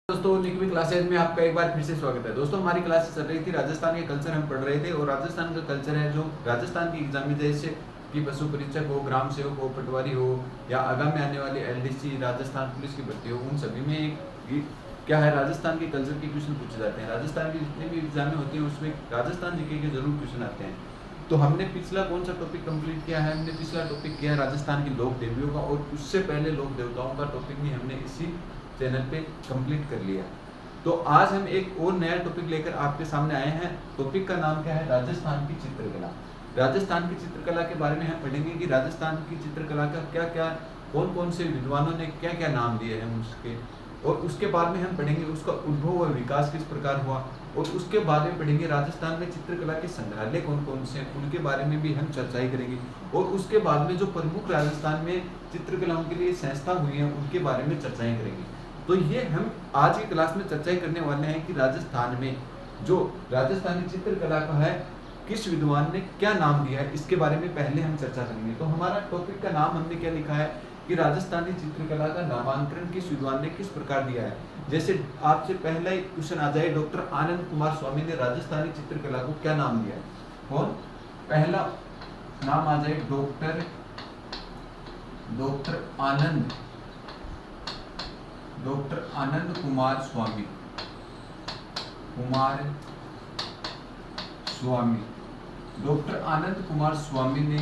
दोस्तों निकमी क्लासेज में आपका एक बार फिर से स्वागत है। दोस्तों हमारी क्लास चल रही थी राजस्थान के कल्चर हम पढ़ रहे थे और राजस्थान का कल्चर है जो राजस्थान की एग्जाम में जैसे कि पशु परीक्षक हो, ग्राम सेवक हो, पटवारी हो या आगामी आने वाली एलडीसी राजस्थान पुलिस की भर्ती हो, उन सभी में क्या है राजस्थान के कल्चर के क्वेश्चन पूछे जाते हैं। राजस्थान की जितने भी एग्जामें होती हैं उसमें राजस्थान जीके के जरूर क्वेश्चन आते हैं। तो हमने पिछला कौन सा टॉपिक कंप्लीट किया है? हमने पिछला टॉपिक किया है राजस्थान की लोक देवियों का और उससे पहले लोक देवताओं का टॉपिक भी हमने इसी चैनल पे कंप्लीट कर लिया। तो आज हम एक और नया टॉपिक लेकर आपके सामने आए हैं। टॉपिक का नाम क्या है? राजस्थान की चित्रकला। राजस्थान की चित्रकला के बारे में हम पढ़ेंगे कि राजस्थान की चित्रकला का क्या क्या, कौन कौन से विद्वानों ने क्या क्या नाम दिए हैं उसके, और उसके बाद में हम पढ़ेंगे उसका उद्भव और विकास किस प्रकार हुआ, और उसके बाद में पढ़ेंगे राजस्थान में चित्रकला के संग्रहालय कौन कौन से हैं, उनके बारे में भी हम चर्चाएं करेंगे। और उसके बाद में जो प्रमुख राजस्थान में चित्रकलाओं के लिए संस्था हुई है उनके बारे में चर्चाएं करेंगे। तो ये हम आज की क्लास में चर्चाएं करने वाले हैं कि राजस्थान में जो राजस्थानी चित्रकला का है किस विद्वान ने क्या नाम दिया है, इसके बारे में पहले हम चर्चा करेंगे। तो हमारा टॉपिक का नाम हमने क्या लिखा है कि राजस्थानी चित्रकला का नामांकन किस विद्वान ने किस प्रकार दिया है। जैसे आपसे पहला एक क्वेश्चन आ जाए, डॉक्टर आनंद कुमार स्वामी ने राजस्थानी चित्रकला को क्या नाम दिया है? कौन पहला नाम आ जाए? डॉक्टर आनंद कुमार स्वामी। डॉक्टर आनंद कुमार स्वामी ने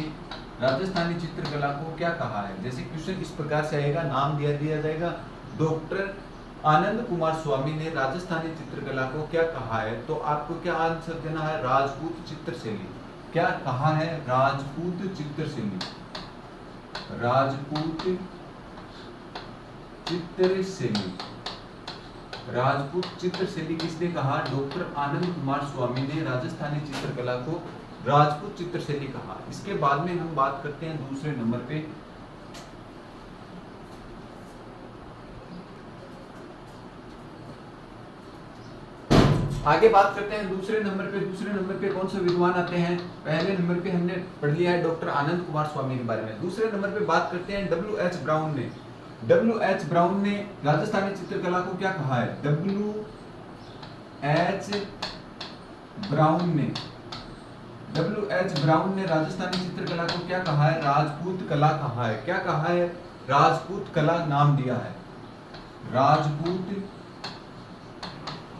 राजस्थानी चित्रकला को क्या कहा है? जैसे क्वेश्चन इस प्रकार से आएगा, नाम दिया जाएगा डॉक्टर आनंद कुमार स्वामी ने राजस्थानी चित्रकला को क्या कहा है, तो आपको क्या आंसर देना है? राजपूत चित्रशैली। क्या कहा है? राजपूत चित्रशैली। राजपूत चित्रशैली किसने कहा? डॉक्टर आनंद कुमार स्वामी ने राजस्थानी चित्रकला को राजपूत चित्रशैली कहा। इसके बाद में हम बात करते हैं दूसरे नंबर पे। आगे बात करते हैं दूसरे नंबर पे। दूसरे नंबर पे कौन से विद्वान आते हैं? पहले नंबर पे हमने पढ़ लिया है डॉक्टर आनंद कुमार स्वामी के बारे में। दूसरे नंबर पे बात करते हैं डब्ल्यू.एच. ब्राउन ने। डब्ल्यू.एच. ब्राउन ने राजस्थानी चित्रकला को क्या कहा है? डब्ल्यू.एच. ब्राउन ने राजस्थानी चित्रकला को क्या कहा है? राजपूत कला कहा है। क्या कहा है? राजपूत कला नाम दिया है।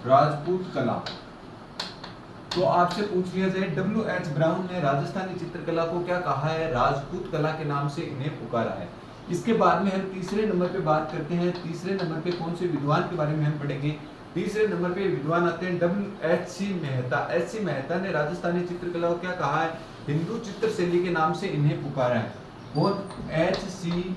राजपूत कला। तो आपसे पूछ लिया जाए डब्ल्यू.एच. ब्राउन ने राजस्थानी चित्रकला को क्या कहा है? राजपूत कला के नाम से इन्हें पुकारा है। इसके बाद में हम तीसरे नंबर पे बात करते हैं। तीसरे नंबर पे कौन से विद्वान के बारे में हम पढ़ेंगे? तीसरे नंबर पे विद्वान आते हैं डब्ल्यू.एच.सी. मेहता। एच.सी. मेहता ने राजस्थानी चित्रकला को क्या कहा है? हिंदू चित्रशैली के नाम से इन्हें पुकारा है। कौन? एच.सी.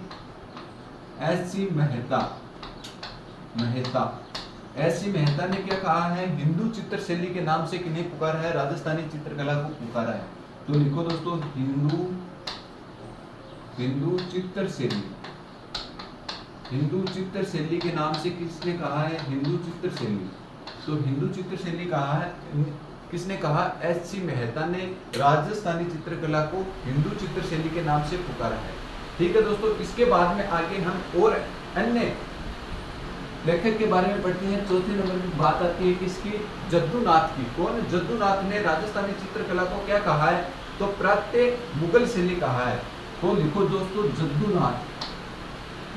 मेहता ने क्या कहा है? हिंदू चित्रशैली के नाम से किन्हें पुकारा है? राजस्थानी चित्रकला को पुकारा है। तो लिखो दोस्तों, हिंदू चित्रशैली के नाम से किसने कहा है? हिंदू चित्रशैली। तो हिंदू चित्रशैली कहा है किसने कहा? एच.सी. मेहता ने राजस्थानी चित्रकला को हिंदू चित्रशैली के नाम से पुकारा है। ठीक है दोस्तों, इसके बाद में आगे हम और अन्य लेखक के बारे में पढ़ते हैं। चौथे नंबर की बात आती है किसकी? जद्दूनाथ की। कौन? जद्दूनाथ ने राजस्थानी चित्रकला को क्या कहा है? तो प्राप्य मुगल शैली कहा है। तो लिखो दोस्तों,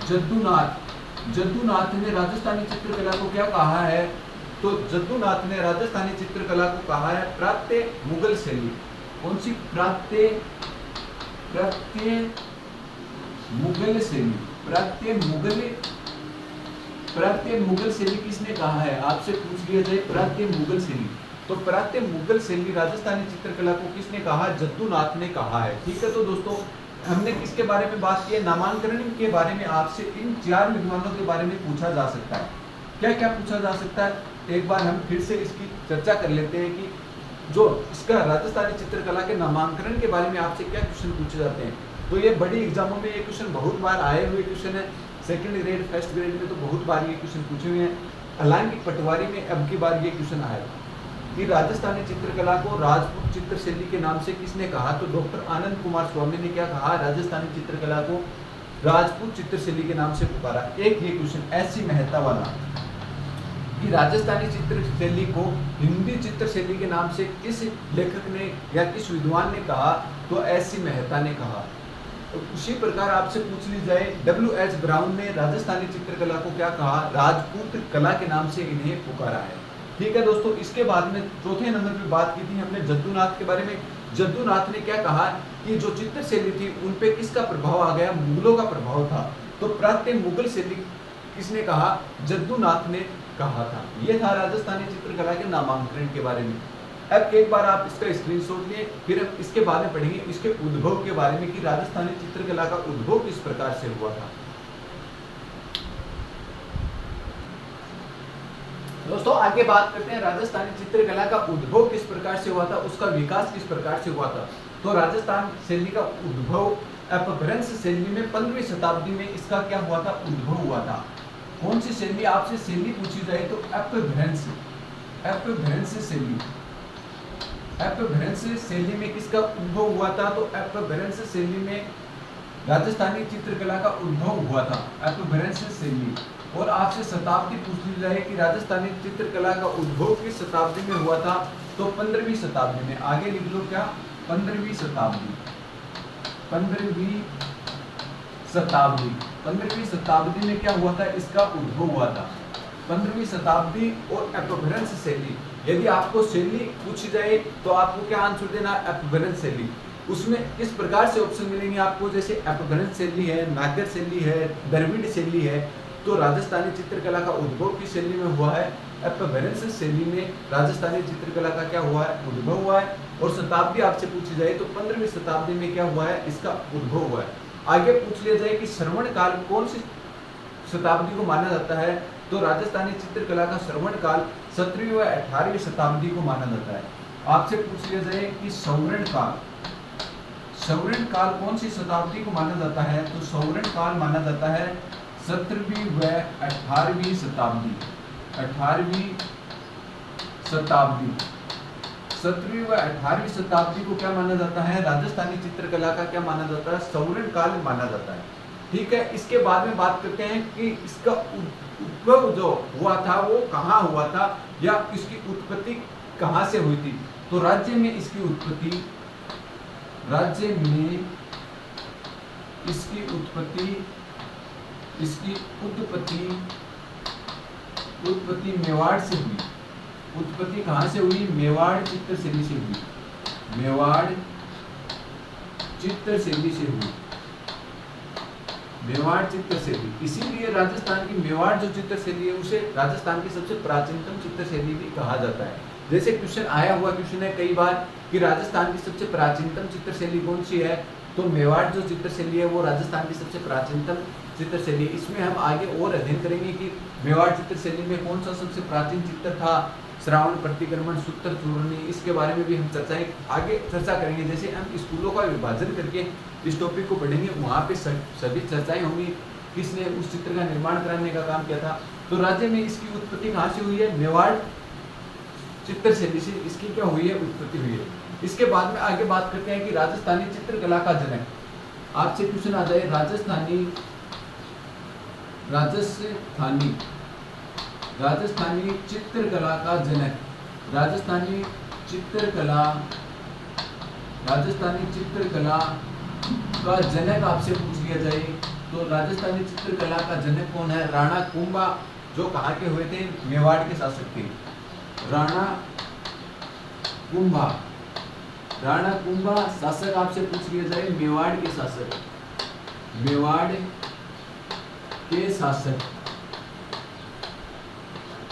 जद्दूनाथ ने राजस्थानी चित्रकला को क्या कहा है? तो जद्दूनाथ ने राजस्थानी चित्रकला को कहा है प्राप्य मुगल शैली। कौन सी? प्राप्य मुगल शैली किसने कहा है? आपसे पूछ लिया जाए प्राप्य मुगल शैली। तो प्राप्य मुगल शैली राजस्थानी चित्रकला को किसने कहा? जद्दूनाथ ने कहा है। ठीक है, तो दोस्तों हमने किसके बारे में बात की है? नामांकन के बारे में आपसे इन चार विद्वानों के बारे में पूछा जा सकता है। क्या क्या पूछा जा सकता है? एक बार हम फिर से इसकी चर्चा कर लेते हैं कि जो इसका राजस्थानी चित्रकला के नामांकन के बारे में आपसे क्या क्वेश्चन पूछे जाते हैं। तो ये बड़ी एग्जामों में ये क्वेश्चन बहुत बार आए हुए क्वेश्चन है। सेकंड ग्रेड, फर्स्ट ग्रेड में तो बहुत बार ये क्वेश्चन पूछे हुए हैं। हालांकि पटवारी में अब की बार ये क्वेश्चन आया कि राजस्थानी चित्रकला को राजपूत चित्रशैली के नाम से किसने कहा? तो डॉक्टर आनंद कुमार स्वामी ने क्या कहा? राजस्थानी चित्रकला को राजपूत चित्रशैली के नाम से पुकारा। एक ये क्वेश्चन एच.सी. मेहता वाला, कि राजस्थानी चित्र शैली को हिंदी चित्र शैली के नाम से किस लेखक ने या किस विद्वान ने कहा, तो एस.सी. मेहता ने कहा। तो उसी प्रकार आपसे पूछ ली जाए W.H. ब्राउन ने राजस्थानी चित्रकला को क्या कहा, राजपूत कला के नाम से इन्हें पुकारा है। ठीक है दोस्तों, इसके बाद में चौथे नंबर पे बात की थी हमने जद्दूनाथ के बारे में। जद्दूनाथ ने क्या कहा कि जो चित्र शैली थी उन पे किसका प्रभाव आ गया, मुगलों का प्रभाव था। तो प्राचीन मुगल शैली किसने कहा, जद्दूनाथ ने कहा था। यह था राजस्थानी चित्रकला के नामांकन के बारे में। अब एक बार आप इसका स्क्रीनशॉट लिए, फिर हम इसके बारे में पढ़ेंगे इसके उद्भव के बारे में कि राजस्थानी चित्रकला का उद्भव किस प्रकार से हुआ था। दोस्तों आगे बात करते हैं राजस्थानी चित्रकला का उद्भव किस प्रकार से हुआ था, उसका विकास किस प्रकार से हुआ था। तो राजस्थान शैली का उद्भव अपभ्रंश शैली में 15वीं शताब्दी में इसका क्या हुआ था, उद्भव हुआ था। कौन सी शैली, आपसे शैली पूछी जाए तो अपभ्रंश शैली। अपभ्रंश शैली में किसका उद्भव हुआ था, तो अपभ्रंश शैली में राजस्थानी चित्रकला का उद्भव हुआ था, अपभ्रंश शैली। और आपसे शताब्दी पूछ ली जाए कि राजस्थानी चित्रकला का उद्भव किस शताब्दी में हुआ था, तो 15वीं शताब्दी में। आगे लिख लो क्या, 15वीं शताब्दी। 15वीं शताब्दी में क्या हुआ था, इसका उद्भव हुआ था। 15वीं शताब्दी और अपभ्रंश शैली। यदि आपको शैली पूछी जाए तो आपको क्या आंसर देना, अपभ्रंश शैली। उसमें किस प्रकार से ऑप्शन मिलेंगे आपको, जैसे अपभ्रंश शैली है, नागर शैली है, द्रविड़ शैली है। तो राजस्थानी चित्रकला का उद्भव किस शैली में हुआ है, अपभ्रंश शैली में राजस्थानी चित्रकला का क्या हुआ है, उद्भव हुआ है। और शताब्दी आपसे पूछी जाए तो 15वीं शताब्दी में क्या हुआ है, इसका उद्भव हुआ है। आगे पूछ लिया जाए कि श्रवण काल कौन सी शताब्दी को माना जाता है, तो राजस्थानी चित्रकला का श्रवण काल 17वीं व 18वीं शताब्दी को माना जाता है। आपसे पूछ लिया जाए कि सौवर्ण काल कौन सी शताब्दी को माना जाता है, तो सौवर्ण काल माना जाता है 17वीं व 18वीं शताब्दी। 17वीं व 18वीं शताब्दी को क्या माना जाता है, राजस्थानी चित्रकला का क्या माना जाता है, सौवर्ण काल माना जाता है। ठीक है, इसके बाद में बात करते हैं कि इसका उद्भव जो हुआ था वो कहाँ हुआ था, या इसकी उत्पत्ति कहाँ से हुई थी। तो राज्य में इसकी उत्पत्ति मेवाड़ से हुई। उत्पत्ति कहाँ से हुई, मेवाड़ चित्र शैली से हुई। मेवाड़ चित्र शैली। इसीलिए राजस्थान की मेवाड़ जो चित्र शैली है उसे राजस्थान की सबसे प्राचीनतम चित्र शैली भी कहा जाता है। जैसे क्वेश्चन आया हुआ क्वेश्चन है कई बार कि राजस्थान की सबसे प्राचीनतम चित्र शैली कौन सी है, तो मेवाड़ जो चित्र शैली है वो राजस्थान की सबसे प्राचीनतम चित्र शैली है। इसमें हम आगे और अध्ययन करेंगे कि मेवाड़ चित्र शैली में कौन सा सबसे प्राचीन चित्र था, श्रावण, प्रतिक्रमण, सूत्र, चूर्णी, इसके बारे में भी हम आगे चर्चा करेंगे। जैसे हम स्कूलों का विभाजन करके इस टॉपिक को पढ़ेंगे, वहाँ पे सभी चर्चाएं होंगी किसने उस चित्र का निर्माण कराने का काम किया था। तो राज्य में इसकी उत्पत्ति कहाँ से हुई है, मेवाड़ चित्र शैली से इसकी क्या हुई है, उत्पत्ति हुई है। इसके बाद में आगे बात करते हैं कि राजस्थानी चित्रकला का जनक। आपसे क्वेश्चन आ जाए राजस्थानी चित्रकला का जनक। राजस्थानी चित्रकला का जनक आपसे पूछ लिया जाए तो राजस्थानी चित्रकला का जनक कौन है, राणा कुंभा, जो कहाँ के हुए थे, मेवाड़ के शासक थे। राणा कुंभा शासक आपसे पूछ लिया जाए, मेवाड़ के शासक।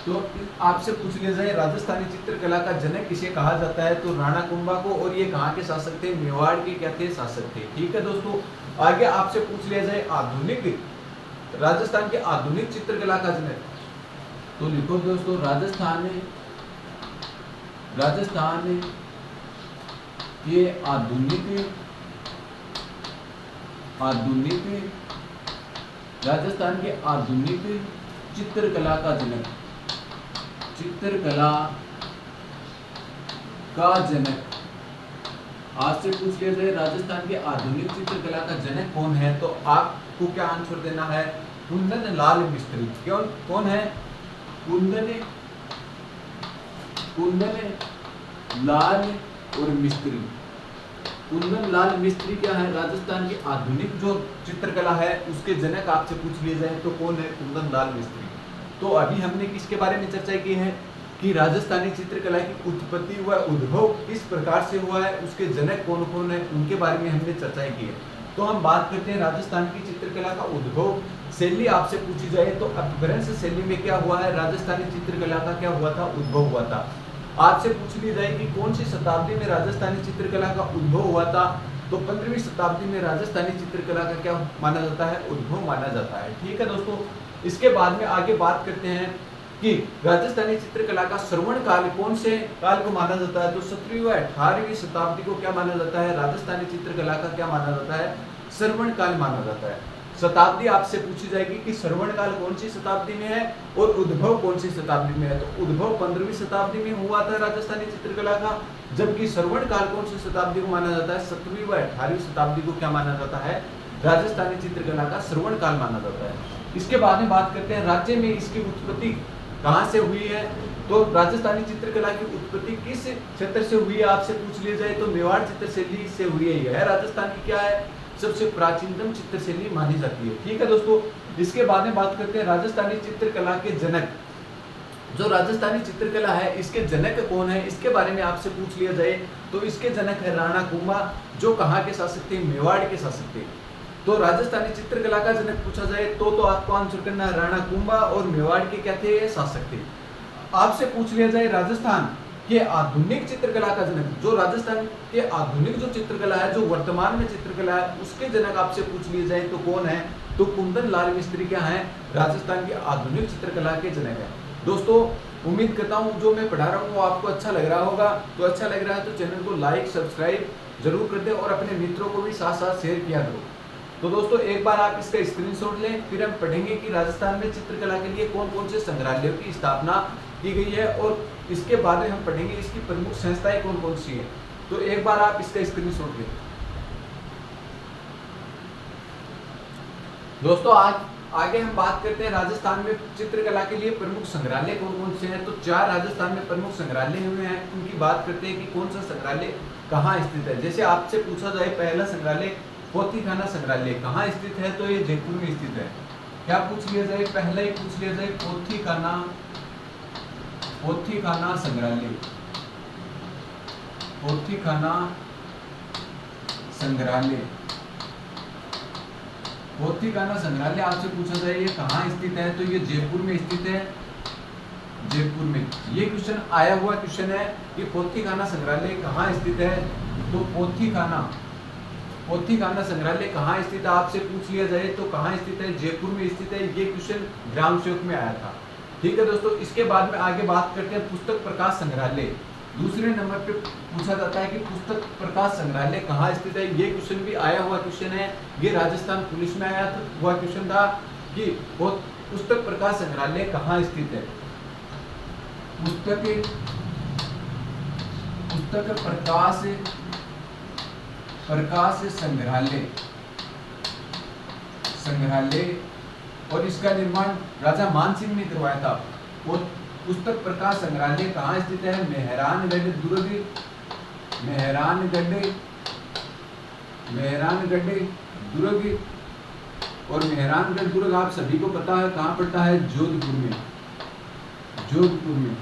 तो आपसे पूछ लिया जाए राजस्थानी चित्रकला का जनक किसे कहा जाता है, तो राणा कुंभा को। और ये कहाँ के शासक थे, मेवाड़ के क्या थे, शासक थे। ठीक है दोस्तों, आगे आपसे पूछ लिया जाए राजस्थान के आधुनिक चित्रकला का जनक। तो लिखो दोस्तों, राजस्थान के आधुनिक चित्रकला का जनक। आपसे पूछ लिया जाए राजस्थान के आधुनिक चित्रकला का जनक कौन है, तो आपको क्या आंसर देना है, कुंदन लाल मिस्त्री। कौन है, कुंदन कुंदन लाल और मिस्त्री। कुंदन लाल मिस्त्री क्या है? राजस्थान की आधुनिक जो चित्रकला है उसके जनक आपसे पूछ लिए जाए तो कौन है? कुंदन लाल मिस्त्री। तो अभी हमने किसके बारे में चर्चा की है कि राजस्थानी चित्रकला की उत्पत्ति व उद्भव किस प्रकार से हुआ है, उसके जनक कौन कौन है, उनके बारे में हमने चर्चाएं की है। तो हम बात करते हैं राजस्थान की चित्रकला का उद्भव। शैली आपसे पूछी जाए तो अपभ्रंश शैली में क्या हुआ है? राजस्थानी चित्रकला का क्या हुआ था? उद्भव हुआ था। आपसे पूछ ली जाए कि कौन सी शताब्दी में राजस्थानी चित्रकला का उद्भव हुआ था, तो 15वीं शताब्दी में राजस्थानी चित्रकला का क्या माना जाता है? उद्भव माना जाता है। ठीक है दोस्तों, इसके बाद में आगे बात करते हैं कि राजस्थानी चित्रकला का श्रवण काल कौन से काल को माना जाता है? तो 17वीं व 18वीं शताब्दी को क्या माना जाता है? राजस्थानी चित्रकला का क्या माना जाता है? श्रवण काल माना जाता है। शताब्दी आपसे पूछी जाएगी कि श्रवण काल कौन सी शताब्दी में है और उद्भव कौन सी शताब्दी में है। तो उद्भव 15वीं शताब्दी में हुआ था राजस्थानी चित्रकला का, जबकि श्रवण काल कौन सी शताब्दी को माना जाता है? 17वीं व 18वीं शताब्दी को क्या माना जाता है? राजस्थानी चित्रकला का श्रवण काल माना जाता है। इसके बाद में बात करते हैं राज्य में इसकी उत्पत्ति कहाँ से हुई है। तो राजस्थानी चित्रकला की उत्पत्ति किस क्षेत्र से हुई है आपसे पूछ लिया जाए तो मेवाड़ चित्रशैली से हुई है। यह राजस्थान की क्या है? सबसे प्राचीनतम चित्रशैली मानी जाती है। ठीक है दोस्तों, इसके बाद में बात करते हैं राजस्थानी चित्रकला के जनक। जो राजस्थानी चित्रकला है इसके जनक कौन है, इसके बारे में आपसे पूछ लिया जाए तो इसके जनक है राणा कुंभा, जो कहाँ के शासक थे? मेवाड़ के शासक थे। तो राजस्थानी चित्रकला का जनक पूछा जाए तो आपको आंसर करना है राणा कुंभा, और मेवाड़ के क्या थे? शासक थे। आपसे पूछ लिया जाए राजस्थान के आधुनिक चित्रकला का जनक, जो राजस्थान के आधुनिक जो चित्रकला है, जो वर्तमान में चित्रकला है, उसके जनक आपसे पूछ लिए जाए तो कौन है? तो कुंदन लाल मिस्त्री क्या है? राजस्थान की आधुनिक चित्रकला के जनक है। दोस्तों, उम्मीद करता हूँ जो मैं पढ़ा रहा हूँ वो आपको अच्छा लग रहा होगा। तो अच्छा लग रहा है तो चैनल को लाइक सब्सक्राइब जरूर कर दे और अपने मित्रों को भी साथ साथ शेयर किया करो। तो दोस्तों, एक बार आप इसका स्क्रीनशॉट लें, फिर हम पढ़ेंगे कि राजस्थान में चित्रकला के लिए कौन कौन से संग्रहालयों की स्थापना की गई है, और इसके बाद में हम पढ़ेंगे इसकी प्रमुख संस्थाएं कौन कौन सी हैं। तो एक बार आप इसका स्क्रीनशॉट लें। दोस्तों, आज आगे हम बात करते हैं राजस्थान में चित्रकला के लिए प्रमुख संग्रहालय कौन कौन से हैं। तो 4 राजस्थान में प्रमुख संग्रहालय हुए हैं, उनकी बात करते हैं कि कौन सा संग्रहालय कहाँ स्थित है। जैसे आपसे पूछा जाए पहला संग्रहालय पोथीखाना संग्रहालय कहाँ स्थित है, तो ये जयपुर में स्थित है। क्या पूछ लिया जाए? पहले ही पूछ लिया जाए पोथीखाना संग्रहालय। पोथीखाना संग्रहालय, पोथीखाना संग्रहालय आपसे पूछा जाए ये कहाँ स्थित है, तो ये जयपुर में स्थित है। जयपुर में ये क्वेश्चन आया हुआ क्वेश्चन है कि पोथीखाना संग्रहालय कहाँ स्थित है। तो पोथीखाना संग्रहालय कहाँ स्थित है आपसे पूछ लिया जाए तो कहाँ स्थित है? जयपुर में स्थित है। ये क्वेश्चन ग्राम सेवक में आया था। ठीक है दोस्तों, इसके बाद में आगे बात करते हैं पुस्तक प्रकाश संग्रहालय। दूसरे नंबर पे पूछा जाता है कि पुस्तक प्रकाश संग्रहालय कहाँ स्थित है। ये क्वेश्चन भी आया हुआ क्वेश्चन है, ये राजस्थान पुलिस में आया हुआ क्वेश्चन था कि पुस्तक प्रकाश संग्रहालय कहाँ स्थित है। पुस्तक प्रकाश संग्रहालय और इसका निर्माण राजा मानसिंह ने करवाया था। और पुस्तक प्रकाश संग्रहालय कहाँ स्थित है? मेहरानगढ़ दुर्ग। और मेहरानगढ़ दुर्ग आप सभी को पता है कहाँ पड़ता है? जोधपुर में।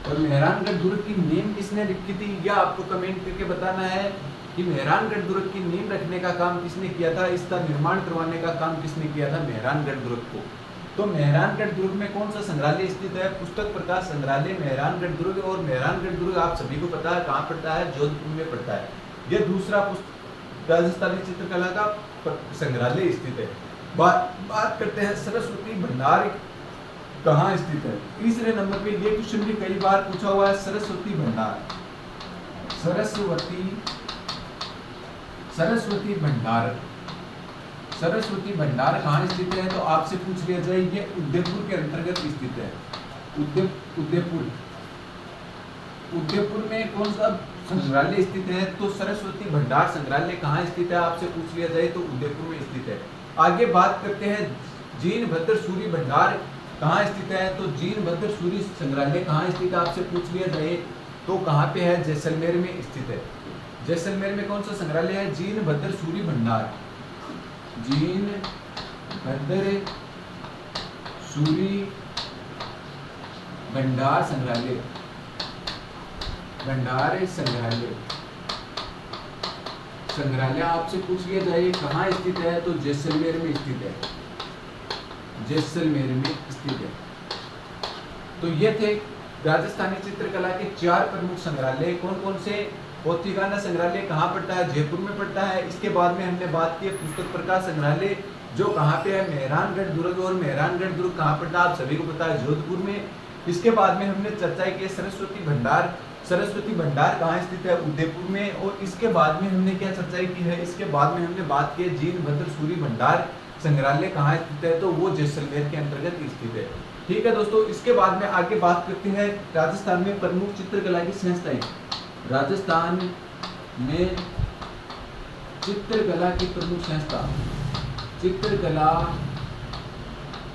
और मेहरानगढ़ दुर्ग की नींव किसने रखी थी, यह आपको कमेंट करके बताना है कि मेहरानगढ़ दुर्ग की नींव रखने का काम किसने किया था, इसका निर्माण करवाने का काम किसने किया था मेहरानगढ़ दुर्ग को। तो मेहरानगढ़ दुर्ग में कौन सा संग्रहालय स्थित है? पुस्तक प्रकाश संग्रहालय मेहरानगढ़ दुर्ग। और मेहरानगढ़ दुर्ग आप सभी को पता है कहाँ पड़ता है? जोधपुर में पड़ता है। यह दूसरा राजस्थानी चित्रकला का संग्रहालय स्थित है। बात करते हैं सरस्वती भंडार कहाँ स्थित है। तीसरे नंबर पे ये क्वेश्चन भी कई बार पूछा हुआ है, सरस्वती भंडार कहाँ स्थित है, तो आपसे पूछ लिया जाए ये उदयपुर के अंतर्गत स्थित है। उदयपुर में कौन सा संग्रहालय स्थित है, तो सरस्वती भंडार संग्रहालय कहाँ स्थित है आपसे पूछ लिया जाए तो उदयपुर में स्थित है। आगे बात करते हैं जीन भद्र सूरी भंडार कहाँ स्थित है, तो जीनभद्र सूरी संग्रहालय कहाँ स्थित है आपसे पूछ लिया जाए तो कहाँ पे है, जैसलमेर में स्थित है। जैसलमेर में कौन सा संग्रहालय है, जीनभद्र सूरी भंडार, जीनभद्र सूरी भंडार संग्रहालय, भंडार संग्रहालय आपसे पूछ लिया जाए कहाँ स्थित है, तो जैसलमेर में स्थित है, जैसलमेर में स्थित है। तो ये थे राजस्थानी चित्रकला के 4 प्रमुख संग्रहालय। कौन कौन से, पोथीखाना संग्रहालय कहाँ पड़ता है, जयपुर में पड़ता है। इसके बाद में हमने बात की पुस्तक प्रकाश संग्रहालय जो कहाँ पे है, मेहरानगढ़ दुर्ग, और मेहरानगढ़ दुर्ग कहाँ पड़ता है आप सभी को पता है, जोधपुर में। इसके बाद में हमने चर्चा की सरस्वती भंडार, सरस्वती भंडार कहाँ स्थित है, उदयपुर में। और इसके बाद में हमने क्या चर्चा की है, इसके बाद में हमने बात की जीनभद्र सूरी भंडार संग्रहालय कहाँ स्थित है, तो वो जैसलमेर के अंतर्गत स्थित है। ठीक है दोस्तों, इसके बाद में आगे बात करते हैं राजस्थान में प्रमुख चित्रकला की संस्थाएं। राजस्थान में चित्रकला की प्रमुख संस्था, चित्रकला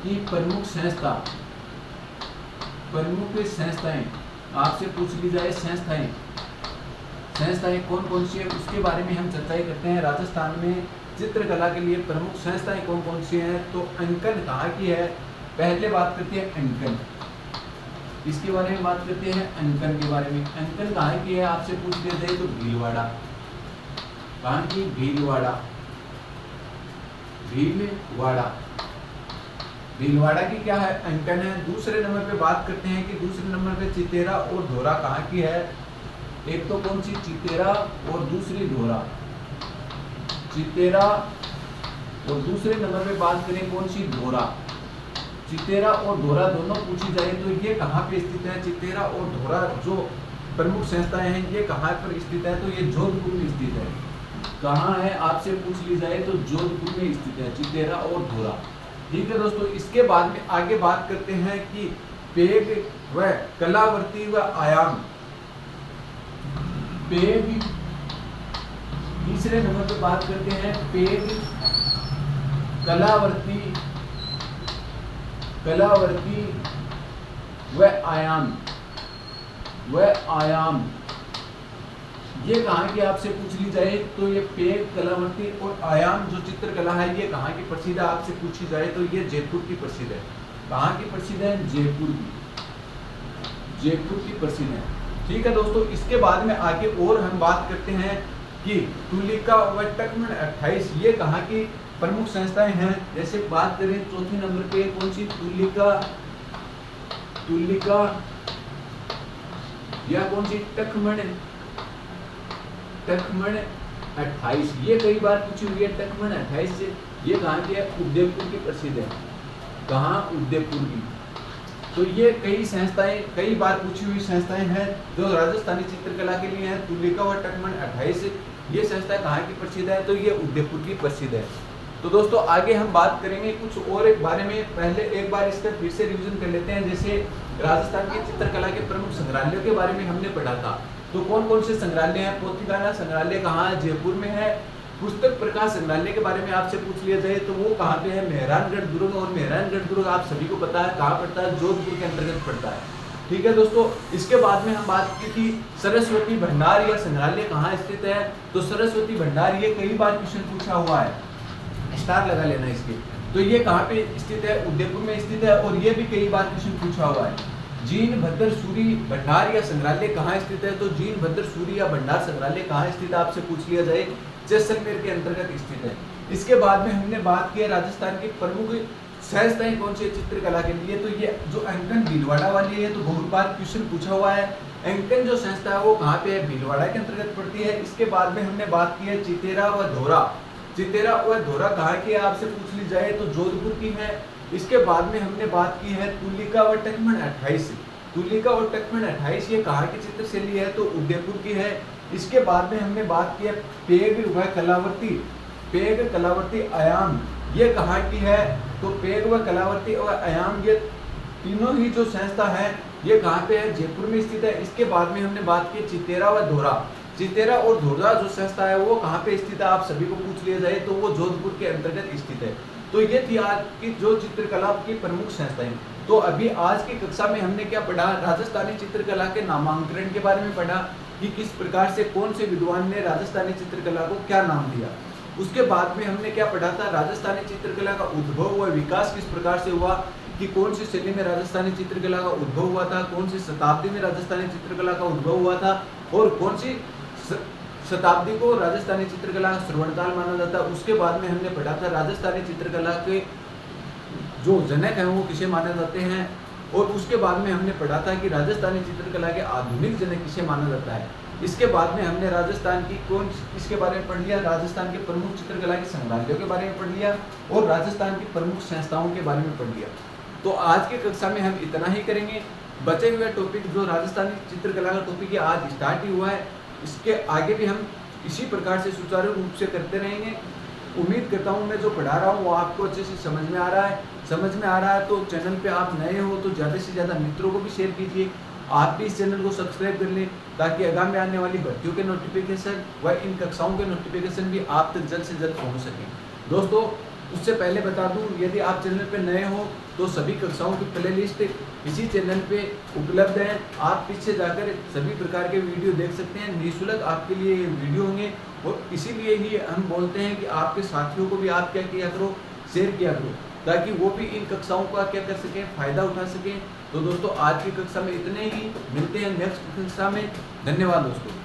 की प्रमुख संस्था, प्रमुख संस्थाएं आपसे पूछ ली जाए, संस्थाएं कौन कौन सी है उसके बारे में हम चर्चाएं करते हैं। राजस्थान में चित्रकला के लिए प्रमुख संस्थाएं कौन कौन सी हैं, तो अंकन कहाँ की है, पहले बात करते हैं अंकन, इसके बारे में बात करते हैं अंकन के बारे में। अंकन कहाँ की है आपसे पूछ लिया जाए तो भीलवाड़ा, कहाँ की, भीलवाड़ा, भीलवाड़ा, भीलवाड़ा की क्या है, अंकन है। दूसरे नंबर पे बात करते हैं कि दूसरे नंबर पे चितेरा और धोरा कहाँ की है, एक तो कौन सी, चितेरा और दूसरी धोरा, चितेरा और दूसरे नंबर पे बात करें कौन सी, धोरा। चितेरा और धोरा दोनों पूछी जाए तो ये कहाँ पे स्थित है, चितेरा और धोरा जो प्रमुख संस्थाएं हैं ये कहाँ पर स्थित है, तो ये जोधपुर में स्थित है। कहाँ है आपसे पूछ ली जाए तो जोधपुर में स्थित है चितेरा और धोरा। ठीक है दोस्तों, इसके बाद में आगे बात करते हैं कि पेग व कलावर्ती व आयाम, पेग, तीसरे नंबर पे बात करते हैं पेग, कलावर्ती, कलावर्ती व आयाम, व आयाम ये कहाँ की आपसे पूछ ली जाए तो ये पेग, कलावर्ती और आयाम जो चित्रकला है ये कहाँ की प्रसिद्ध है आपसे पूछी जाए तो ये जयपुर की प्रसिद्ध है। कहाँ की प्रसिद्ध है, जयपुर की, जयपुर की प्रसिद्ध है। ठीक है दोस्तों, इसके बाद में आगे और हम बात करते हैं कि तुलिका व टकमन 28 ये कहाँ की प्रमुख संस्थाएं हैं। जैसे बात करें चौथे नंबर पे कौन सी, तुलिका, तुलिका या कौन सी, टकमन, टकमन 28 ये कई बार पूछी हुई है। टकमन 28 से ये कहाँ की है, उदयपुर की प्रसिद्ध है। कहाँ, उदयपुर की। तो ये कई संस्थाएं, कई बार पूछी हुई संस्थाएं हैं जो राजस्थानी चित्रकला के लिए हैं। तुलिका व टकमन 28 ये संस्था कहाँ की प्रसिद्ध है, तो ये उदयपुर की प्रसिद्ध है। तो दोस्तों आगे हम बात करेंगे कुछ और एक बारे में, पहले एक बार इसका फिर से रिवीजन कर लेते हैं। जैसे राजस्थान की चित्रकला के प्रमुख संग्रहालयों के बारे में हमने पढ़ा था, तो कौन कौन से संग्रहालय हैं। पोथीखाना संग्रहालय कहाँ है, जयपुर में है। पुस्तक प्रकाश संग्रहालय के बारे में आपसे पूछ लिया जाए तो वो कहाँ पे है, मेहरानगढ़ दुर्ग। और मेहरानगढ़ दुर्ग आप सभी को पता है कहाँ पड़ता है, जोधपुर के अंतर्गत पड़ता है। ठीक है दोस्तों, इसके बाद में हम बात की थी सरस्वती भंडार या संग्रहालय कहाँ स्थित है। तो सरस्वती भंडार ये कई बार क्वेश्चन पूछा हुआ है, स्टार लगा लेना इसके। तो ये कहाँ पे स्थित है, उदयपुर में स्थित है। और ये भी कई बार क्वेश्चन पूछा हुआ है, जीनभद्र सूरी भंडार या संग्रहालय कहाँ स्थित है। तो जीनभद्र सूरी या भंडार संग्रहालय कहाँ स्थित है आपसे पूछ लिया जाए, जैसलमेर के अंतर्गत स्थित है। इसके बाद में हमने बात की राजस्थान की प्रमुख संस्थाएं कौन सी चित्रकला के लिए। तो ये जो अंकन भीलवाड़ा वाली है, तो बहुत बार क्वेश्चन पूछा हुआ है। अंकन जो संस्था है वो कहाँ पे है, भीलवाड़ा के अंतर्गत पड़ती है। इसके बाद में हमने बात की है चितेरा व धोरा, चितेरा व धोरा कहाँ की है आपसे पूछ ली जाए तो जोधपुर की है। इसके बाद में हमने बात की है तुलिका व टकमन 28, तुलिका और टकमन 28 ये कहाँ की चित्रशैली है, तो उदयपुर की है। इसके बाद में हमने बात की है पेग व कलावर्ती, पेग, कलावर्ती, आयाम ये कहाँ की है। तो पेग व कलावर्ती और आयाम ये तीनों ही जो संस्था है ये कहाँ पे है, जयपुर में स्थित है। इसके बाद में हमने बात की चितेरा व धोरा, चितेरा और धोरा जो संस्था है वो कहाँ पे स्थित है आप सभी को पूछ लिया जाए तो वो जोधपुर के अंतर्गत स्थित है। तो ये थी आज की जो चित्रकला की प्रमुख संस्थाएं। तो तो अभी आज की कक्षा में हमने क्या पढ़ा, राजस्थानी चित्रकला के नामांकन के बारे में पढ़ा कि किस प्रकार से कौन से विद्वान ने राजस्थानी चित्रकला को क्या नाम दिया। उसके बाद में हमने क्या पढ़ा था, राजस्थानी चित्रकला का उद्भव व विकास किस प्रकार से हुआ, कि कौन सी शैली में राजस्थानी चित्रकला का उद्भव हुआ था, कौन सी शताब्दी में राजस्थानी चित्रकला का उद्भव हुआ था और कौन सी शताब्दी को राजस्थानी चित्रकला का श्रवणकाल माना जाता है। उसके बाद में हमने पढ़ा था राजस्थानी चित्रकला के जो जनक हैं वो किसे माने जाते हैं, और उसके बाद में हमने पढ़ा था कि राजस्थानी चित्रकला के आधुनिक जनक किसे माना जाता है। इसके बाद में हमने राजस्थान की इसके बारे में पढ़ लिया, राजस्थान के प्रमुख चित्रकला के संग्रहालयों के बारे में पढ़ लिया और राजस्थान की प्रमुख संस्थाओं के बारे में पढ़ लिया। तो आज की कक्षा में हम इतना ही करेंगे। बचे हुए टॉपिक जो राजस्थानी चित्रकला का टॉपिक है आज स्टार्ट ही हुआ है, इसके आगे भी हम इसी प्रकार से सुचारू रूप से करते रहेंगे। उम्मीद करता हूँ मैं जो पढ़ा रहा हूँ वो आपको अच्छे से समझ में आ रहा है। समझ में आ रहा है तो चैनल पे आप नए हो तो ज़्यादा से ज़्यादा मित्रों को भी शेयर कीजिए। आप भी इस चैनल को सब्सक्राइब कर लें ताकि आगामी आने वाली भर्तियों के नोटिफिकेशन व इन कक्षाओं के नोटिफिकेशन भी आप तक जल्द से जल्द पहुँच सकें। दोस्तों उससे पहले बता दूं, यदि आप चैनल पे नए हो तो सभी कक्षाओं की प्ले लिस्ट इसी चैनल पे उपलब्ध है। आप पीछे जाकर सभी प्रकार के वीडियो देख सकते हैं, निःशुल्क आपके लिए ये वीडियो होंगे। और इसीलिए ही हम बोलते हैं कि आपके साथियों को भी आप क्या किया करो, शेयर किया करो ताकि वो भी इन कक्षाओं का क्या कर सकें, फ़ायदा उठा सकें। तो दोस्तों आज की कक्षा में इतने ही, मिलते हैं नेक्स्ट कक्षा में। धन्यवाद दोस्तों।